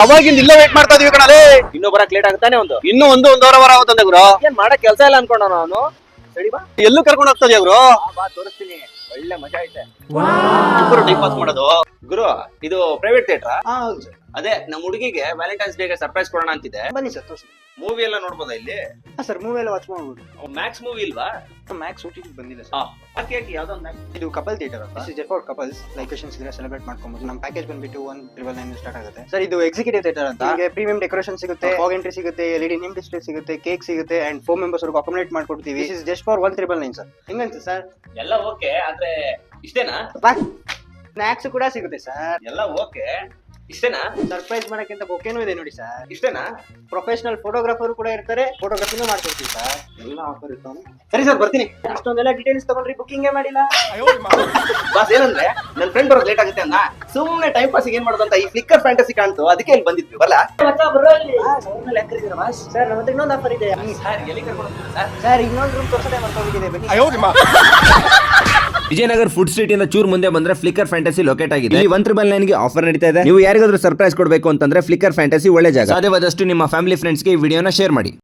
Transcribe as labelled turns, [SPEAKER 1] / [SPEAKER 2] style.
[SPEAKER 1] ಅವಾಗಿಂದ ಇಲ್ಲ ವೇಟ್ ಮಾಡ್ತಾ ಇದೀವಿ ಕಣಲೇ.
[SPEAKER 2] ಇನ್ನೂ ಬರಕ್ ಲೇಟ್ ಆಗುತ್ತಾನೆ ಒಂದು.
[SPEAKER 1] ಇನ್ನು ಒಂದೂವರೆ ಆಗುತ್ತದೆ ಗುರು.
[SPEAKER 2] ಏನ್ ಮಾಡಕ್ ಕೆಲಸ ಇಲ್ಲ ಅನ್ಕೊಂಡ ನಾನು. ಸರಿ ಬಾ
[SPEAKER 1] ಎಲ್ಲೂ ಕರ್ಕೊಂಡು ಹೋಗ್ತದೆ ಗುರು.
[SPEAKER 2] ಬಾ ತೋರಿಸ್ತೀನಿ. ಒಳ್ಳೆ ಮಜಾ ಐತೆ
[SPEAKER 1] ಇಬ್ಬರು ಟೈಮ್ ಪಾಸ್ ಮಾಡೋದು.
[SPEAKER 2] ಗುರು. ಇದು ಪ್ರೈವೇಟ್ ಥಿಯೇಟ್ರಾ?
[SPEAKER 3] ಹೌದು ಸರ್.
[SPEAKER 2] ಅದೇ ನಮ್ಮ ಹುಡುಗಿಗೆ ವ್ಯಾಲೆಂಟೈನ್ಸ್ ಡೇಗೆ ಸರ್ಪ್ರೈಸ್ ಕೊಡೋಣ ಅಂತಿದೆ.
[SPEAKER 3] ಬನ್ನಿ ಸರ್ ತೋರಿಸಿ.
[SPEAKER 2] ಮೂವಿ ಎಲ್ಲ ನೋಡ್ಬೋದಾ ಇಲ್ಲಿ?
[SPEAKER 3] ಸರ್ ಮೂವಿ ಎಲ್ಲ ವಾಚ್ ಮಾಡ್ಬೋದು.
[SPEAKER 2] ಮ್ಯಾಕ್ಸ್ ಮೂವಿ ಇಲ್ವಾ?
[SPEAKER 3] ಮ್ಯಾಕ್ಸ್ ಓಟಿಟಿ ಬಂದಿಲ್ಲ ಸರ್.
[SPEAKER 2] ಯಾಕೆ ಯಾವ್ದೋ ಒಂದು
[SPEAKER 3] ಇದು ಕಪಲ್ ಥಿಯೇಟರ್ ಅಂತ. ದಿಸ್ ಇಸ್ ಫಾರ್ ಕಪಲ್ಸ್ ಲೈಕೇಶನ್ಸ್ ಇದ್ರೆ ಸೆಲೆಬ್ರೇಟ್ ಮಾಡ್ಕೊಬಹುದು. ನಮ್ಮ ಪ್ಯಾಕೇಜ್ ಬಂದ್ಬಿಟ್ಟು 1999 ಸ್ಟಾರ್ಟ್ ಆಗುತ್ತೆ ಸರ್. ಇದು ಎಕ್ಸಿಕ್ಯೂಟಿವ್ ಥಿಯೇಟರ್ ಅಂತ. ನಿಮಗೆ ಪ್ರೀಮಿಯಂ ಡೆಕೋರೇಷನ್ ಸಿಗುತ್ತೆ, ಫಾಗ್ ಎಂಟ್ರಿ ಸಿಗುತ್ತೆ, ಎಲ್ಇಡಿ ನೇಮ್ ಡಿಸ್ಪ್ಲೇ ಸಿಗುತ್ತೆ, ಕೇಕ್ ಸಿಗುತ್ತೆ ಅಂಡ್ 4 ಮೆಂಬರ್ಸ್ ವರೆಗೂ ಅಕಾಮಡೇಟ್ ಮಾಡ್ಕೊಡ್ತೀವಿ. This is just for 1999 sir. ಹೆಂಗಂತ ಸರ್?
[SPEAKER 2] ಎಲ್ಲ ಓಕೆ, ಆದ್ರೆ ಇಷ್ಟೇನಾ?
[SPEAKER 3] ಸ್ನಾಕ್ಸ್ ಕೂಡ ಸಿಗುತ್ತೆ ಸರ್.
[SPEAKER 2] ಎಲ್ಲ ಓಕೆ, ಇಷ್ಟೇನಾ?
[SPEAKER 3] ಸರ್ಪ್ರೈಸ್ ಮಾಡಕ್ಕಿಂತ ಬೊಕೆನೂ ಇದೆ ನೋಡಿ ಸರ್.
[SPEAKER 2] ಇಷ್ಟೇನಾ?
[SPEAKER 3] ಪ್ರೊಫೆಷನಲ್ ಫೋಟೋಗ್ರಾಫರ್ ಕೂಡ ಇರ್ತಾರೆ, ಫೋಟೋಗ್ರಫಿನೂ ಮಾಡ್ಕೊಡ್ತೀವಿ ಸರ್.
[SPEAKER 2] ಎಲ್ಲ ಆಫರ್ ಇರ್ತಾನೆ.
[SPEAKER 3] ಸರಿ ಸರ್ ಬರ್ತೀನಿ. ಇಷ್ಟೊಂದೆಲ್ಲ ಡೀಟೇಲ್ಸ್ ತಗೊಂಡ್ರಿ, ಬುಕ್ಕಿಂಗೇ ಮಾಡಿಲ್ಲ.
[SPEAKER 2] ಬಾಸ್ ಏನಂದ್ರೆ ನನ್ನ ಫ್ರೆಂಡ್ ಬರೋದು ಲೇಟ್ ಆಗುತ್ತೆ ಅನ್ನ ಸುಮ್ಮನೆ ಟೈಮ್ ಪಾಸ್ ಏನ್ ಮಾಡೋದು ಅಂತ ಈ ಫ್ಲಿಕ್ಕರ್ ಫ್ಯಾಂಟಸಿ ಕಾಣ್ತು, ಅದಕ್ಕೆ ಇಲ್ಲಿ ಬಂದಿದ್ವಿ. ಬರಲ್ಲ
[SPEAKER 3] ಸರ್ ನಮ್ಮ ಹತ್ರ ಇನ್ನೊಂದು ಆಫರ್ ಇದೆ.
[SPEAKER 2] ಸರ್ ಎಲ್ಲಿ ಕರ್ಕೊಂಡು ಹೋಗ್ತೀರಾ ಸರ್?
[SPEAKER 3] ಸರ್ ಇನ್ನೊಂದು ರೂಮ್ ತೋರ್ಸೋದೇ ಮರ್ತೋಗಿದೆ, ಬನ್ನಿ.
[SPEAKER 4] ವಿಜಯನಗರ ಫುಡ್ ಸ್ಟ್ರೀಟ್ ಇಂದ ಚೂರ್ ಮುಂದೆ ಬಂದ್ರೆ ಫ್ಲಿಕ್ಕರ್ ಫ್ಯಾಂಟಸಿ ಲೊಕೇಟ್ ಆಗಿದೆ. ಇಲ್ಲಿ 1999 ಗೆ ಆಫರ್ ನಡೀತಾ ಇದೆ. ನೀವು ಯಾರಿಗಾದ್ರೂ ಸರ್ಪ್ರೈಸ್ ಕೊಡಬೇಕು ಅಂತಂದ್ರೆ ಫ್ಲಿಕ್ಕರ್ ಫ್ಯಾಂಟಸಿ ಒಳ್ಳೆ ಜಾಗ. ಸಾಧ್ಯವಾದಷ್ಟು ನಿಮ್ಮ ಫ್ಯಾಮಿಲಿ ಫ್ರೆಂಡ್ಸ್ ಗೆ ಈ ವಿಡಿಯೋನ ಶೇರ್ ಮಾಡಿ.